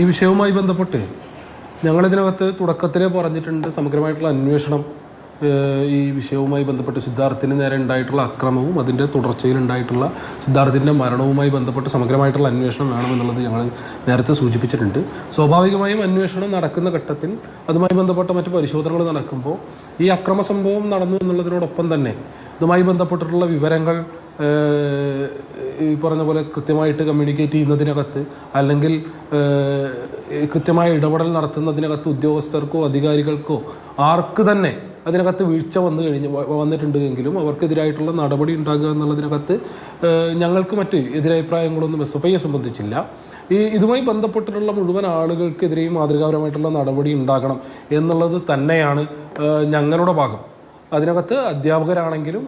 ഈ വിഷയവുമായി ബന്ധപ്പെട്ട് ഞങ്ങളിതിനകത്ത് തുടക്കത്തിലേ പറഞ്ഞിട്ടുണ്ട്, സമഗ്രമായിട്ടുള്ള അന്വേഷണം ഈ വിഷയവുമായി ബന്ധപ്പെട്ട് സിദ്ധാർത്ഥിന് നേരെ ഉണ്ടായിട്ടുള്ള അക്രമവും അതിൻ്റെ തുടർച്ചയിലുണ്ടായിട്ടുള്ള സിദ്ധാർത്ഥിൻ്റെ മരണവുമായി ബന്ധപ്പെട്ട് സമഗ്രമായിട്ടുള്ള അന്വേഷണം വേണമെന്നുള്ളത് ഞങ്ങൾ നേരത്തെ സൂചിപ്പിച്ചിട്ടുണ്ട്. സ്വാഭാവികമായും അന്വേഷണം നടക്കുന്ന ഘട്ടത്തിൽ അതുമായി ബന്ധപ്പെട്ട മറ്റ് പരിശോധനകൾ നടക്കുമ്പോൾ ഈ അക്രമ സംഭവം നടന്നു എന്നുള്ളതിനോടൊപ്പം തന്നെ ഇതുമായി ബന്ധപ്പെട്ടിട്ടുള്ള വിവരങ്ങൾ ഈ പറഞ്ഞ പോലെ കൃത്യമായിട്ട് കമ്മ്യൂണിക്കേറ്റ് ചെയ്യുന്നതിനകത്ത് അല്ലെങ്കിൽ കൃത്യമായ ഇടപെടൽ നടത്തുന്നതിനകത്ത് ഉദ്യോഗസ്ഥർക്കോ അധികാരികൾക്കോ ആർക്ക് തന്നെ അതിനകത്ത് വീഴ്ച വന്നിട്ടുണ്ട് എങ്കിലും അവർക്കെതിരായിട്ടുള്ള നടപടി ഉണ്ടാകുക എന്നുള്ളതിനകത്ത് ഞങ്ങൾക്ക് മറ്റ് എതിരഭിപ്രായങ്ങളൊന്നും SFIയെ സംബന്ധിച്ചില്ല. ഇതുമായി ബന്ധപ്പെട്ടിട്ടുള്ള മുഴുവൻ ആളുകൾക്കെതിരെയും മാതൃകാപരമായിട്ടുള്ള നടപടി ഉണ്ടാകണം എന്നുള്ളത് തന്നെയാണ് ഞങ്ങളുടെ ഭാഗം. അതിനകത്ത് അധ്യാപകരാണെങ്കിലും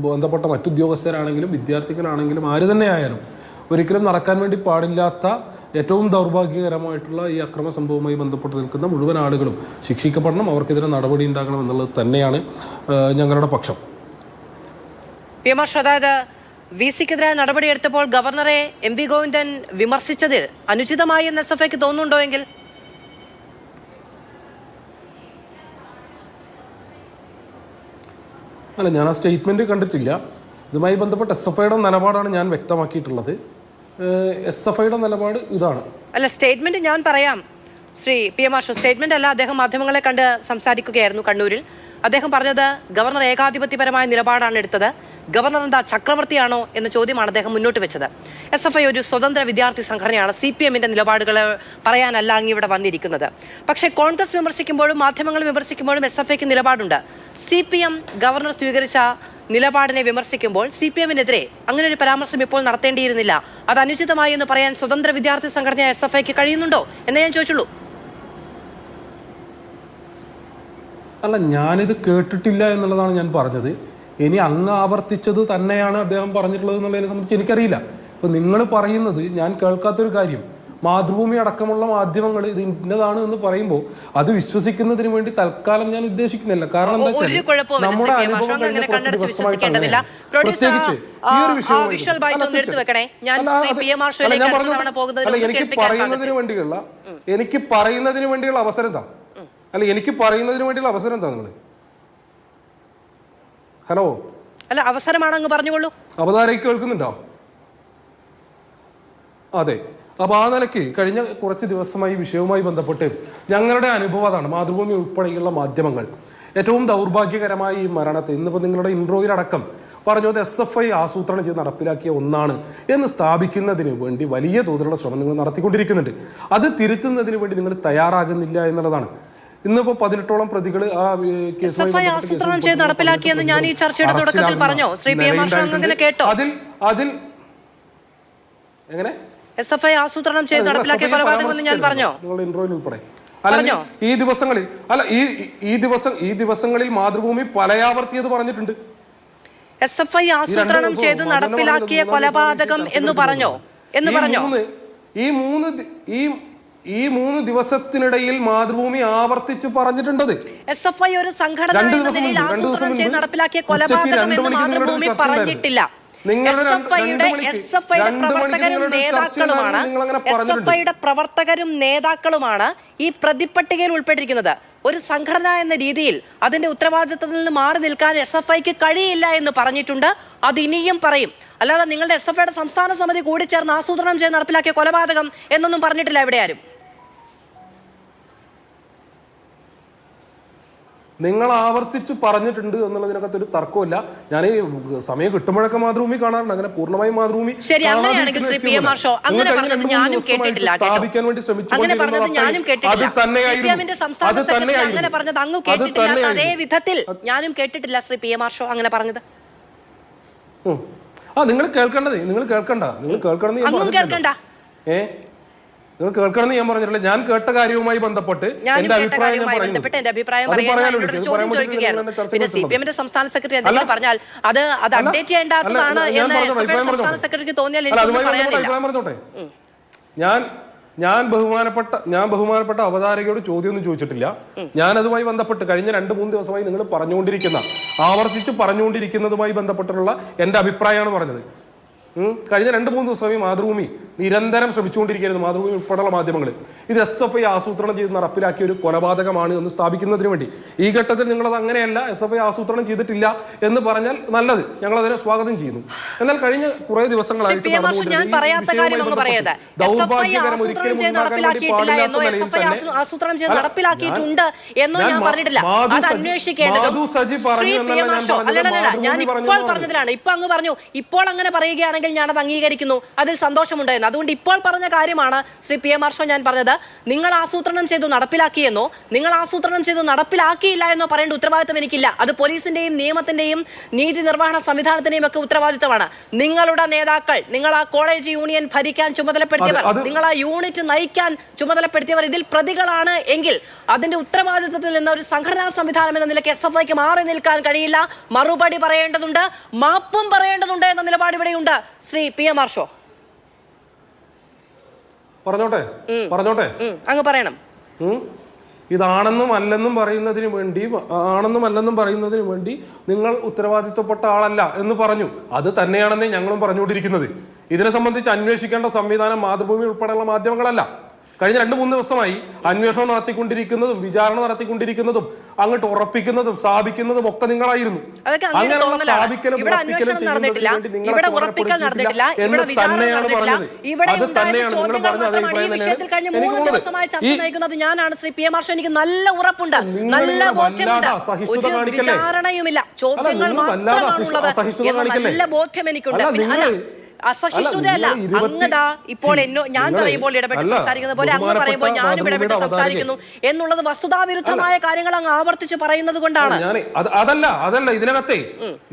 ബന്ധപ്പെട്ട മറ്റുദ്യോഗസ്ഥരാണെങ്കിലും വിദ്യാർത്ഥികളാണെങ്കിലും ആര് തന്നെ ആയാലും ഒരിക്കലും നടക്കാൻ വേണ്ടി പാടില്ലാത്ത ഏറ്റവും ദൗർഭാഗ്യകരമായിട്ടുള്ള ഈ അക്രമ സംഭവവുമായി ബന്ധപ്പെട്ട് നിൽക്കുന്ന മുഴുവൻ ആളുകളും ശിക്ഷിക്കപ്പെടണം, അവർക്കെതിരെ നടപടി ഉണ്ടാകണം എന്നുള്ളത് തന്നെയാണ് ഞങ്ങളുടെ പക്ഷം. അതായത് VC-ക്കെതിരായ നടപടിയെടുത്തപ്പോൾ ഗവർണറെ MV ഗോവിന്ദൻ വിമർശിച്ചതിൽ അനുചിതമായി എന്ന് SFIക്ക് തോന്നുന്നുണ്ടോ എങ്കിൽ? അല്ല, ഞാൻ ആ സ്റ്റേറ്റ്മെൻറ്റ് കണ്ടിട്ടില്ല. ഇതുമായി ബന്ധപ്പെട്ട് SFIയുടെ നിലപാടാണ് ഞാൻ വ്യക്തമാക്കിയിട്ടുള്ളത്. SFIയുടെ നിലപാട് ഇതാണ്. അല്ല, സ്റ്റേറ്റ്മെന്റ് ഞാൻ പറയാം ശ്രീ PM മാഷോ. സ്റ്റേറ്റ്മെന്റ് അല്ല, അദ്ദേഹം മാധ്യമങ്ങളെ കണ്ട് സംസാരിക്കുകയായിരുന്നു കണ്ണൂരിൽ. അദ്ദേഹം പറഞ്ഞത് ഗവർണർ ഏകാധിപത്യപരമായ നിലപാടാണ് എടുത്തത്, ഗവർണർ എന്താ ചക്രവർത്തിയാണോ എന്ന ചോദ്യമാണ് അദ്ദേഹം മുന്നോട്ട് വെച്ചത്. SFI ഒരു സ്വതന്ത്ര വിദ്യാർത്ഥി സംഘടനയാണ്. CPM-ന്റെ നിലപാടുകൾ പറയാനല്ല അങ്ങ് ഇവിടെ വന്നിരിക്കുന്നത്. പക്ഷേ കോൺഗ്രസ് വിമർശിക്കുമ്പോഴും മാധ്യമങ്ങൾ വിമർശിക്കുമ്പോഴും SFIക്ക് നിലപാടുണ്ട്. CPM ഗവർണർ സ്വീകരിച്ച നിലപാടിനെ വിമർശിക്കുമ്പോൾ CPM-നെതിരെ അങ്ങനെ ഒരു പരാമർശം ഇപ്പോൾ നടത്തേണ്ടിയിരുന്നില്ല, അത് അനുചിതമായി എന്ന് പറയാൻ സ്വതന്ത്ര വിദ്യാർത്ഥി സംഘടന SFIക്ക് കഴിയുന്നുണ്ടോ എന്നേ ഞാൻ ചോദിച്ചുള്ളൂ. അല്ല, ഞാനിത് കേട്ടിട്ടില്ല എന്നുള്ളതാണ് ഞാൻ പറഞ്ഞത്. ഇനി അങ്ങ് ആവർത്തിച്ചത് തന്നെയാണ് അദ്ദേഹം പറഞ്ഞിട്ടുള്ളത് എന്നുള്ളതിനെ സംബന്ധിച്ച് എനിക്കറിയില്ല. അപ്പോൾ നിങ്ങൾ പറയുന്നത് ഞാൻ കേൾക്കാത്തൊരു കാര്യം, മാതൃഭൂമി അടക്കമുള്ള മാധ്യമങ്ങൾ ഇത് ഇന്നതാണ് എന്ന് പറയുമ്പോൾ അത് വിശ്വസിക്കുന്നതിന് വേണ്ടി തൽക്കാലം ഞാൻ ഉദ്ദേശിക്കുന്നില്ല. കാരണം എന്താ വെച്ചാൽ നമ്മുടെ അനുഭവം കഴിഞ്ഞ കുറച്ച് ദിവസമായിട്ടല്ല, പ്രത്യേകിച്ച് ഈ ഒരു വിഷയവുമായി എനിക്ക് പറയുന്നതിന് വേണ്ടിയുള്ള അവസരം എന്താ? അല്ല, എനിക്ക് പറയുന്നതിന് വേണ്ടിയുള്ള അവസരം എന്താ? നിങ്ങൾ ഹലോ, അല്ല അവസരമാണ് അങ്ങ് പറഞ്ഞോളൂ. അവതാരയ്ക്ക് കേൾക്കുന്നുണ്ടോ? അതെ. അപ്പോൾ ആ നിലയ്ക്ക് കഴിഞ്ഞ കുറച്ച് ദിവസമായി ഈ വിഷയവുമായി ബന്ധപ്പെട്ട് ഞങ്ങളുടെ അനുഭവം അതാണ്. മാതൃഭൂമി ഉൾപ്പെടെയുള്ള മാധ്യമങ്ങൾ ഏറ്റവും ദൗർഭാഗ്യകരമായ ഈ മരണത്തെ ഇന്നിപ്പോൾ നിങ്ങളുടെ ഇൻട്രോയിലടക്കം പറഞ്ഞത് SFI ആസൂത്രണം ചെയ്ത് നടപ്പിലാക്കിയ ഒന്നാണ് എന്ന് സ്ഥാപിക്കുന്നതിന് വേണ്ടി വലിയ തോതിലുള്ള ശ്രമം നിങ്ങൾ നടത്തിക്കൊണ്ടിരിക്കുന്നുണ്ട്. അത് തിരുത്തുന്നതിന് വേണ്ടി നിങ്ങൾ തയ്യാറാകുന്നില്ല എന്നുള്ളതാണ്. ഇന്നിപ്പോ 18ഓളം പ്രതികൾ ആ കേസുമായി നടപ്പിലാക്കിയെന്ന് ഞാൻ ഈ ചർച്ചയുടെ തുടക്കത്തിൽ പറഞ്ഞു. ശ്രീ PM അങ്ങനെ കേട്ടോ? അതിൽ എങ്ങനെ SFI ആസൂത്രണം ചെയ്ത് നടപ്പിലാക്കിയ കൊലപാതകമെന്ന് ഞാൻ പറഞ്ഞോ? നിങ്ങളുടെ ഇൻട്രോയിൽ ഉൾപ്പെടെ അല്ലെങ്കിൽ ഈ ദിവസങ്ങളിൽ മാതൃഭൂമി പലയാവർത്തിയത് പറഞ്ഞിട്ടുണ്ട്. SFI ആസൂത്രണം ചെയ്ത് നടപ്പിലാക്കിയ കൊലപാതകം എന്ന് പറഞ്ഞോ? ഈ മൂന്ന് ദിവസത്തിനിടയിൽ മാതൃഭൂമി ആവർത്തിച്ച് പറഞ്ഞിട്ടുണ്ടത്. SFI ഒരു സംഘടന നടപ്പിലാക്കിയ കൊലപാതകം എന്ന് മാതൃഭൂമി പറഞ്ഞിട്ടില്ല. SFIയുടെ പ്രവർത്തകരും നേതാക്കളുമാണ് ഈ പ്രതിപ്പട്ടികയിൽ ഉൾപ്പെട്ടിരിക്കുന്നത്. ഒരു സംഘടന എന്ന രീതിയിൽ അതിന്റെ ഉത്തരവാദിത്തത്തിൽ നിന്ന് മാറി നിൽക്കാൻ SFIക്ക് കഴിയില്ല എന്ന് പറഞ്ഞിട്ടുണ്ട്. അത് ഇനിയും പറയും. അല്ലാതെ നിങ്ങളുടെ SFIയുടെ സംസ്ഥാന സമിതി കൂടി ചേർന്ന് ആസൂത്രണം ചെയ്ത് നടപ്പിലാക്കിയ കൊലപാതകം എന്നൊന്നും പറഞ്ഞിട്ടില്ല ഇവിടെ ആരും. നിങ്ങൾ ആവർത്തിച്ച് പറഞ്ഞിട്ടുണ്ട് എന്നുള്ളതിനകത്ത് ഒരു തർക്കമില്ല. ഞാൻ ഈ സമയം കിട്ടുമ്പോഴൊക്കെ മാതൃഭൂമി കാണാറുണ്ട്. അങ്ങനെ പൂർണ്ണമായും മാതൃഭൂമി സ്ഥാപിക്കാൻ വേണ്ടി ഞാനും കേട്ടിട്ടില്ല ശ്രീ PM മാഷോ അങ്ങനെ പറഞ്ഞത്. നിങ്ങൾ കേൾക്കേണ്ടത് നിങ്ങൾ കേൾക്കണ്ട. നിങ്ങൾ കേൾക്കണ്ട. നിങ്ങൾ കേൾക്കണമെന്ന് ഞാൻ പറഞ്ഞിട്ടില്ല. ഞാൻ കേട്ട കാര്യവുമായി ബന്ധപ്പെട്ട് എന്റെ അഭിപ്രായം ഞാൻ പറയുന്നു. CPM-ന്റെ സംസ്ഥാന സെക്രട്ടറി എന്തെങ്കിലും പറഞ്ഞാൽ അത് അപ്ഡേറ്റ് ചെയ്യേണ്ടതാണ് എന്ന് സംസ്ഥാന സെക്രട്ടറിക്ക് തോന്നിയാൽ പറഞ്ഞോട്ടെ. ഞാൻ ബഹുമാനപ്പെട്ട അവതാരകയോട് ചോദ്യമൊന്നും ചോദിച്ചിട്ടില്ല. ഞാൻ അതുമായി ബന്ധപ്പെട്ട് കഴിഞ്ഞ 2-3 ദിവസമായി നിങ്ങൾ ആവർത്തിച്ച് പറഞ്ഞുകൊണ്ടിരിക്കുന്നതുമായി ബന്ധപ്പെട്ടുള്ള എന്റെ അഭിപ്രായമാണ് പറഞ്ഞത്. കഴിഞ്ഞ 2-3 ദിവസമായി മാതൃഭൂമി നിരന്തരം ശ്രമിച്ചുകൊണ്ടിരിക്കുകയായിരുന്നു മാതൃഭൂമി ഉൾപ്പെടെയുള്ള മാധ്യമങ്ങൾ. ഇത് SFI ആസൂത്രണം ചെയ്ത് നടപ്പിലാക്കിയ ഒരു കൊലപാതകമാണ് എന്ന് സ്ഥാപിക്കുന്നതിന് വേണ്ടി ഈ ഘട്ടത്തിൽ നിങ്ങളത് അങ്ങനെയല്ല, SFI ആസൂത്രണം ചെയ്തിട്ടില്ല എന്ന് പറഞ്ഞാൽ നല്ലത്, ഞങ്ങൾ അതിനെ സ്വാഗതം ചെയ്യുന്നു. എന്നാൽ കഴിഞ്ഞ കുറെ ദിവസങ്ങളായിട്ട് ദൗർഭാഗ്യകരം ഒരിക്കലും ഉണ്ടാകാൻ വേണ്ടി പാടില്ലാത്ത നിലയിൽ തന്നെ മാധു സജി പറഞ്ഞു പറഞ്ഞതിലാണ്. ഇപ്പൊ അങ്ങ് പറഞ്ഞു ഇപ്പോൾ അങ്ങനെ പറയുകയാണെങ്കിൽ ഞാനത് അംഗീകരിക്കുന്നു, അതിൽ സന്തോഷമുണ്ടായിരുന്നു. അതുകൊണ്ട് ഇപ്പോൾ പറഞ്ഞ കാര്യമാണ് ശ്രീ PM ഹർഷോ ഞാൻ പറഞ്ഞത്. നിങ്ങൾ ആസൂത്രണം ചെയ്തു നടപ്പിലാക്കിയെന്നോ നിങ്ങൾ ആസൂത്രണം ചെയ്തു നടപ്പിലാക്കിയില്ല എന്നോ പറയേണ്ട ഉത്തരവാദിത്തം എനിക്കില്ല. അത് പോലീസിന്റെയും നിയമത്തിന്റെയും നീതി നിർവഹണ സംവിധാനത്തിന്റെയും ഒക്കെ ഉത്തരവാദിത്തമാണ്. നിങ്ങളുടെ നേതാക്കൾ, നിങ്ങൾ ആ കോളേജ് യൂണിയൻ ഭരിക്കാൻ ചുമതലപ്പെടുത്തിയവർ, നിങ്ങൾ ആ യൂണിറ്റ് നയിക്കാൻ ചുമതലപ്പെടുത്തിയവർ ഇതിൽ പ്രതികളാണ് എങ്കിൽ അതിന്റെ ഉത്തരവാദിത്തത്തിൽ നിന്ന് ഒരു സംഘടനാ സംവിധാനം എന്ന നിലയ്ക്ക് SFIക്ക് മാറി നിൽക്കാൻ കഴിയില്ല. മറുപടി പറയേണ്ടതുണ്ട്, മാപ്പും പറയേണ്ടതുണ്ട് എന്ന നിലപാട് ഇവിടെയുണ്ട്. ശ്രീ PM ഹർഷോ പറഞ്ഞോട്ടെ അങ്ങ് പറയണം. ഇതാണെന്നും അല്ലെന്നും പറയുന്നതിന് വേണ്ടി നിങ്ങൾ ഉത്തരവാദിത്വപ്പെട്ട ആളല്ല എന്ന് പറഞ്ഞു. അത് തന്നെയാണെന്നേ ഞങ്ങളും പറഞ്ഞുകൊണ്ടിരിക്കുന്നത്. ഇതിനെ സംബന്ധിച്ച് അന്വേഷിക്കേണ്ട സംവിധാനം മാതൃഭൂമി ഉൾപ്പെടെയുള്ള മാധ്യമങ്ങളല്ല. കഴിഞ്ഞ 2-3 ദിവസമായി അന്വേഷണം നടത്തിക്കൊണ്ടിരിക്കുന്നതും വിചാരണ നടത്തിക്കൊണ്ടിരിക്കുന്നതും അങ്ങോട്ട് ഉറപ്പിക്കുന്നതും സ്ഥാപിക്കുന്നതും ഒക്കെ നിങ്ങളായിരുന്നു. അങ്ങനെയുള്ള സ്ഥാപിക്കലും ഉറപ്പിക്കലും ചെയ്യുന്നതിന് വേണ്ടി നിങ്ങളെ ചുമതലപ്പെടുത്തിയിട്ടില്ല എന്ന് തന്നെയാണ് പറഞ്ഞത്. അത് തന്നെയാണ് നിങ്ങൾ പറഞ്ഞ അതേ അഭിപ്രായം തന്നെയാണ് എനിക്കുള്ളത്. ഞാനാണ് ശ്രീ PM ഹർഷോ, എനിക്ക് നല്ല ഉറപ്പുണ്ട്, നല്ല ബോധ്യമുണ്ട്, അസഹിഷ്ണുത കാണിക്കല്ലേ? ചോദ്യങ്ങൾ നല്ല ബോധ്യം എനിക്കുണ്ട്. അസഹിഷ്ണുതയല്ല, അങ്ങതാ ഇപ്പോൾ ഞാൻ പറയുമ്പോൾ ഇടപെട്ട് സംസാരിക്കുന്ന പോലെ അങ്ങ് പറയുമ്പോൾ ഞാനും ഇടപെട്ട് സംസാരിക്കുന്നു എന്നുള്ളത് വസ്തുതാവിരുദ്ധമായ കാര്യങ്ങൾ അങ്ങ് ആവർത്തിച്ച് പറയുന്നത് കൊണ്ടാണ്. അതല്ല ഇതിനകത്തെ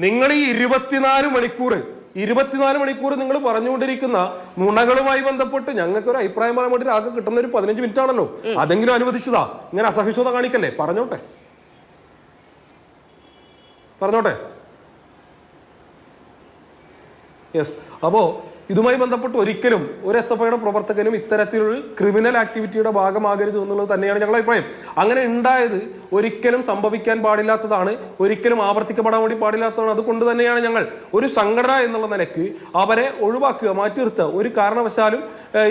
നിങ്ങൾ ഈ 24 മണിക്കൂർ നിങ്ങൾ പറഞ്ഞുകൊണ്ടിരിക്കുന്ന നുണകളുമായി ബന്ധപ്പെട്ട് ഞങ്ങൾക്ക് ഒരു അഭിപ്രായം പറയാൻ വേണ്ടി ആകെ കിട്ടുന്ന ഒരു 15 മിനിറ്റ് ആണല്ലോ. അതെങ്കിലും അനുവദിച്ചതാ. ഇങ്ങനെ അസഹിഷ്ണുത കാണിക്കല്ലേ? പറഞ്ഞോട്ടെ. യെസ്. അപ്പോൾ ഇതുമായി ബന്ധപ്പെട്ട് ഒരിക്കലും ഒരു SFIയുടെ പ്രവർത്തകനും ഇത്തരത്തിലൊരു ക്രിമിനൽ ആക്ടിവിറ്റിയുടെ ഭാഗമാകരുത് എന്നുള്ളത് തന്നെയാണ് ഞങ്ങളുടെ അഭിപ്രായം. അങ്ങനെ ഉണ്ടായത് ഒരിക്കലും സംഭവിക്കാൻ പാടില്ലാത്തതാണ്, ഒരിക്കലും ആവർത്തിക്കപ്പെടാൻ വേണ്ടി പാടില്ലാത്തതാണ്. അതുകൊണ്ട് തന്നെയാണ് ഞങ്ങൾ ഒരു സംഘടന എന്നുള്ള നിലയ്ക്ക് അവരെ ഒഴിവാക്കുക, മാറ്റി നിർത്തുക, ഒരു കാരണവശാലും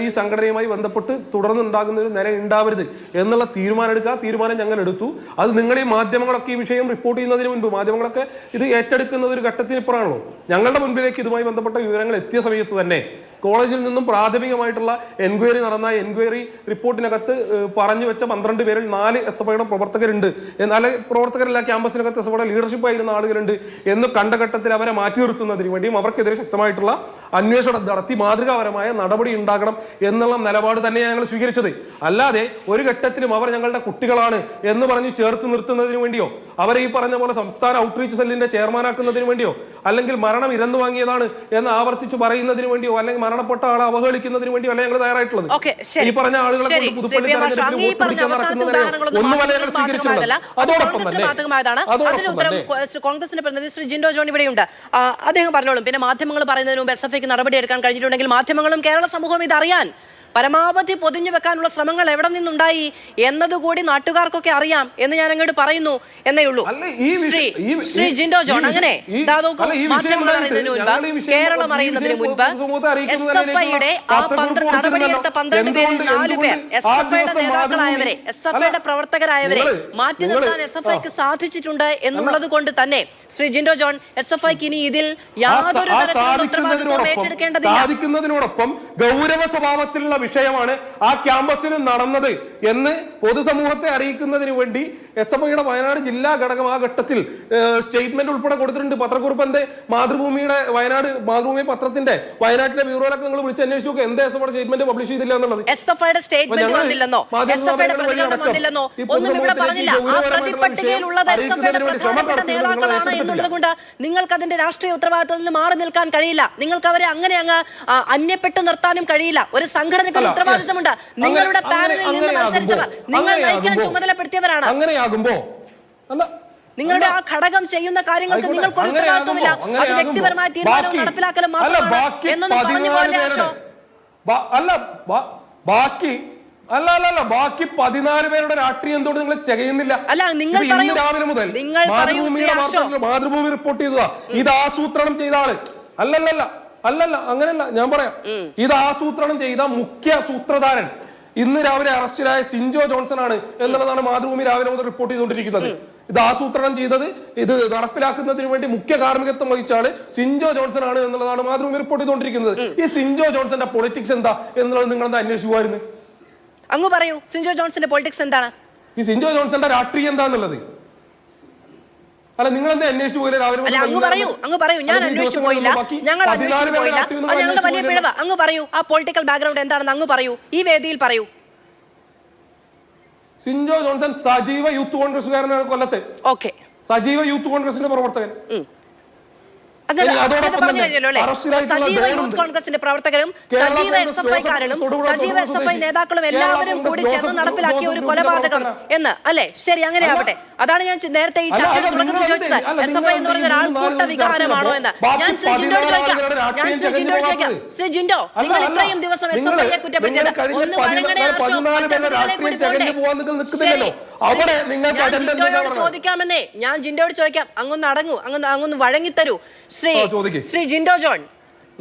ഈ സംഘടനയുമായി ബന്ധപ്പെട്ട് തുടർന്നുണ്ടാകുന്ന ഒരു നില ഉണ്ടാവരുത് എന്നുള്ള തീരുമാനം ഞങ്ങൾ എടുത്തു. അത് നിങ്ങൾ ഈ മാധ്യമങ്ങളൊക്കെ ഈ വിഷയം റിപ്പോർട്ട് ചെയ്യുന്നതിന് മുൻപ് മാധ്യമങ്ങളൊക്കെ ഇത് ഏറ്റെടുക്കുന്ന ഒരു ഘട്ടത്തിനിപ്പുറമാണല്ലോ. ഞങ്ങളുടെ മുൻപിലേക്ക് ഇതുമായി ബന്ധപ്പെട്ട വിവരങ്ങൾ എത്തിയ സമയത്ത് തന്നെ കോളേജിൽ നിന്നും പ്രാഥമികമായിട്ടുള്ള എൻക്വയറി നടന്ന എൻക്വയറി റിപ്പോർട്ടിനകത്ത് പറഞ്ഞു വെച്ച 12 പേരിൽ 4 SFIയുടെ പ്രവർത്തകരുണ്ട്, എന്നാൽ പ്രവർത്തകരല്ല ക്യാമ്പസിനകത്ത് SFIയുടെ ലീഡർഷിപ്പ് ആയിരുന്ന ആളുകളുണ്ട് എന്ന് കണ്ട ഘട്ടത്തിൽ അവരെ മാറ്റി നിർത്തുന്നതിന് വേണ്ടിയും അവർക്കെതിരെ ശക്തമായിട്ടുള്ള അന്വേഷണം നടത്തി മാതൃകാപരമായ നടപടി ഉണ്ടാകണം എന്നുള്ള നിലപാട് തന്നെയാണ് ഞങ്ങൾ സ്വീകരിച്ചത്. അല്ലാതെ ഒരു ഘട്ടത്തിലും അവർ ഞങ്ങളുടെ കുട്ടികളാണ് എന്ന് പറഞ്ഞ് ചേർത്ത് നിർത്തുന്നതിന് വേണ്ടിയോ അവരെ ഈ പറഞ്ഞ പോലെ സംസ്ഥാന ഔട്ട്റീച്ച് സെല്ലിന്റെ ചെയർമാനാക്കുന്നതിന് വേണ്ടിയോ അല്ലെങ്കിൽ മരണം ഇരന്നു വാങ്ങിയതാണ് എന്ന് ആവർത്തിച്ച് പറയുന്നതിന് വേണ്ടിയോ അല്ലെങ്കിൽ മരണപ്പെട്ട ആളെ അവഹേളിക്കുന്നതിന് വേണ്ടിയോ അല്ല ഞങ്ങൾ തയ്യാറായിട്ടുള്ളത്. ഈ പറഞ്ഞ ആളുകളെ കൊണ്ട് പുതുപ്പള്ളി തെരഞ്ഞെടുപ്പിൽ വോട്ട് പിടിക്കാൻ നടക്കുന്നതിനെ ഒന്നുമല്ല ഞങ്ങൾ സ്വീകരിച്ചിട്ടുള്ളത്. അതോടൊപ്പം തന്നെ കോൺഗ്രസിന്റെ പ്രതിനിധി ശ്രീ ജിൻഡോ ജോൺ ഇവിടെയുണ്ട്. അദ്ദേഹം പറഞ്ഞോളും. പിന്നെ മാധ്യമങ്ങൾ പറയുന്നതിന് മുമ്പ് SFIക്ക് നടപടിയെടുക്കാൻ കഴിഞ്ഞിട്ടുണ്ടെങ്കിൽ മാധ്യമങ്ങളും കേരള സമൂഹവും ഇതറിയാൻ പരമാവധി പൊതിഞ്ഞു വെക്കാനുള്ള ശ്രമങ്ങൾ എവിടെ നിന്നുണ്ടായി എന്നതുകൂടി നാട്ടുകാർക്കൊക്കെ അറിയാം എന്ന് ഞാൻ അങ്ങോട്ട് പറയുന്നു എന്നേ ഉള്ളൂ. ശ്രീ ജിൻഡോ ജോൺ, അങ്ങനെ മാധ്യമങ്ങൾ അറിയുന്നതിന് മുൻപ്, കേരളം അറിയുന്നതിന് മുൻപ് SFIയുടെ ആ നടപടിയെടുത്ത 12 പേരിൽ 4 പേർ SFIയുടെ നേതാക്കളായവരെ, SFIയുടെ പ്രവർത്തകരായവരെ മാറ്റി നിർത്താൻ SFIക്ക് സാധിച്ചിട്ടുണ്ട് എന്നുള്ളത് കൊണ്ട് തന്നെ ശ്രീ ജിൻഡോ ജോൺ, SFIക്ക് ഇനി ഇതിൽ യാതൊരു തരത്തിലുള്ള ഉത്തരവാദിത്വം ഏറ്റെടുക്കേണ്ടതില്ല. സാധിക്കുന്നതിനോടൊപ്പം ഗൗരവ സ്വഭാവത്തിലുള്ള വിഷയമാണ് ആ ക്യാമ്പസിന് നടന്നത് എന്ന് പൊതുസമൂഹത്തെ അറിയിക്കുന്നതിന് വേണ്ടി SFIയുടെ വയനാട് ജില്ലാ ഘടകം ആ ഘട്ടത്തിൽ സ്റ്റേറ്റ്മെന്റ് ഉൾപ്പെടെ കൊടുത്തിട്ടുണ്ട്. പത്രക്കുറിപ്പന്റെ മാതൃഭൂമി പത്രത്തിന്റെ വയനാട്ടിലെ ബ്യൂറോയിലൊക്കെ നിങ്ങൾ വിളിച്ച് അന്വേഷിച്ചു നോക്കുക എന്താ SFIയുടെ സ്റ്റേറ്റ്മെന്റ് പബ്ലിഷ് ചെയ്തില്ല എന്നുള്ളത്. SFIയുടെ സ്റ്റേറ്റ്മെന്റ് വന്നില്ലെന്നോ SFIയുടെ പ്രതികരണം വന്നില്ലെന്നോ ഒന്നും ഇവിടെ പറഞ്ഞില്ല. ആ പ്രതിപട്ടികയിലുള്ളത് SFIയുടെ പ്രധാനപ്പെട്ട നേതാക്കളാണ് എന്നുള്ളത് കൊണ്ട് നിങ്ങൾക്ക് അതിന്റെ രാഷ്ട്രീയ ഉത്തരവാദിത്തത്തിൽ നിന്ന് മാറി നിൽക്കാൻ കഴിയില്ല. നിങ്ങൾക്ക് അവരെ അങ്ങനെ അങ്ങ് അന്യപ്പെട്ടു നിർത്താനും കഴിയില്ല. ഒരു സംഘടനയ്ക്ക് ഉത്തരവാദിത്തമുണ്ട്. നിങ്ങളുടെ പാനലിൽ നിന്ന് മത്സരിച്ചവർ, നിങ്ങൾ നയിക്കാൻ ചുമതലപ്പെടുത്തിയവരാണ്. നിങ്ങളുടെ ആ ഘടകം ചെയ്യുന്ന കാര്യങ്ങൾക്ക് നിങ്ങൾക്ക് ഒരു ഉത്തരവാദിത്വമില്ല. അത് വ്യക്തിപരമായ തീരുമാനവും നടപ്പിലാക്കലും മാത്രമാണ് എന്നൊന്നും പറഞ്ഞു പോലെ ഹർഷോ. ബാക്കി 14 പേരുടെ രാഷ്ട്രീയം എന്തുകൊണ്ട് നിങ്ങൾ ചെയ്യുന്നില്ല? ഇന്ന് രാവിലെ മുതൽ മാതൃഭൂമി റിപ്പോർട്ട് ചെയ്തതാ ഇത് ആസൂത്രണം ചെയ്ത ആള്. അല്ലല്ല, അങ്ങനെയല്ല, ഞാൻ പറയാം. ഇത് ആസൂത്രണം ചെയ്ത മുഖ്യ സൂത്രധാരൻ ഇന്ന് രാവിലെ അറസ്റ്റിലായ സിൻജോ ജോൺസൺ ആണ് എന്നുള്ളതാണ് മാതൃഭൂമി രാവിലെ മുതൽ റിപ്പോർട്ട് ചെയ്തുകൊണ്ടിരിക്കുന്നത്. ഇത് ആസൂത്രണം ചെയ്തത്, ഇത് നടപ്പിലാക്കുന്നതിന് വേണ്ടി മുഖ്യ കാർമ്മികത്വം വഹിച്ചാണ് സിൻജോ ജോൺസൺ ആണ് എന്നുള്ളതാണ് മാതൃഭൂമി റിപ്പോർട്ട് ചെയ്തുകൊണ്ടിരിക്കുന്നത്. ഈ സിൻജോ ജോൺസന്റെ പൊളിറ്റിക്സ് എന്താ എന്നുള്ളത് നിങ്ങൾ എന്താ അന്വേഷിച്ചു പോയിരുന്നു? അങ്ങ് പറയൂ, സിൻജോ ജോൺസന്റെ പൊളിറ്റിക്സ് എന്താണ്? ഈ സിൻജോ ജോൺസന്റെ രാഷ്ട്രീയം എന്താന്നുള്ളത് അല്ല, നിങ്ങൾ എന്താ അന്വേഷിച്ചു പോയില്ല രാവിലെ? അങ്ങ് പറയൂ, ഞാൻ അന്വേഷിച്ചു പോയില്ല, ഞങ്ങൾ അന്വേഷിച്ചു പോയില്ല, ഞങ്ങളുടെ വലിയ പിഴവ്. അങ്ങ് പറയൂ, ആ പൊളിറ്റിക്കൽ ബാക്ക്ഗ്രൗണ്ട് എന്താണെന്ന് അങ്ങ് പറയൂ, ഈ വേദിയിൽ പറയൂ. സിൻജോ ജോൺസൺ സജീവ യൂത്ത് കോൺഗ്രസ്സുകാരനാണ് കൊല്ലത്തെ. ഓക്കെ, സജീവ യൂത്ത് കോൺഗ്രസിന്റെ പ്രവർത്തകൻ. സജീവ യൂത്ത് കോൺഗ്രസിന്റെ പ്രവർത്തകരും സജീവ SFI-കാരനും സജീവ SFI നേതാക്കളും എല്ലാവരും കൂടി ചേർന്ന് നടപ്പിലാക്കിയ ഒരു കൊലപാതകം എന്ന് അല്ലേ? ശരി, അങ്ങനെ ആവട്ടെ. അതാണ് ഞാൻ നേരത്തെ ഈ ചർച്ചയുടെ തുടക്കത്തിൽ ചോദിച്ചത്. SFI എന്ന് പറയുന്ന ഒരാൾക്കൂട്ട വികാരമാണോ എന്ന്. ഞാൻ ശ്രീ ജിൻഡോയോട് ചോദിക്കാം. ശ്രീ ജിൻഡോ, നിങ്ങൾ ഇത്രയും ദിവസം SFI-യെ കുറ്റപ്പെടുത്തിയത് ഒന്ന് വഴങ്ങണേ ചോദിക്കാമെന്നേ. ഞാൻ ജിൻഡോയോട് ചോദിക്കാം, അങ്ങൊന്ന് അടങ്ങൂ, അങ്ങൊന്ന് വഴങ്ങിത്തരൂ. ശ്രീ ജിൻഡോ ജോൺ,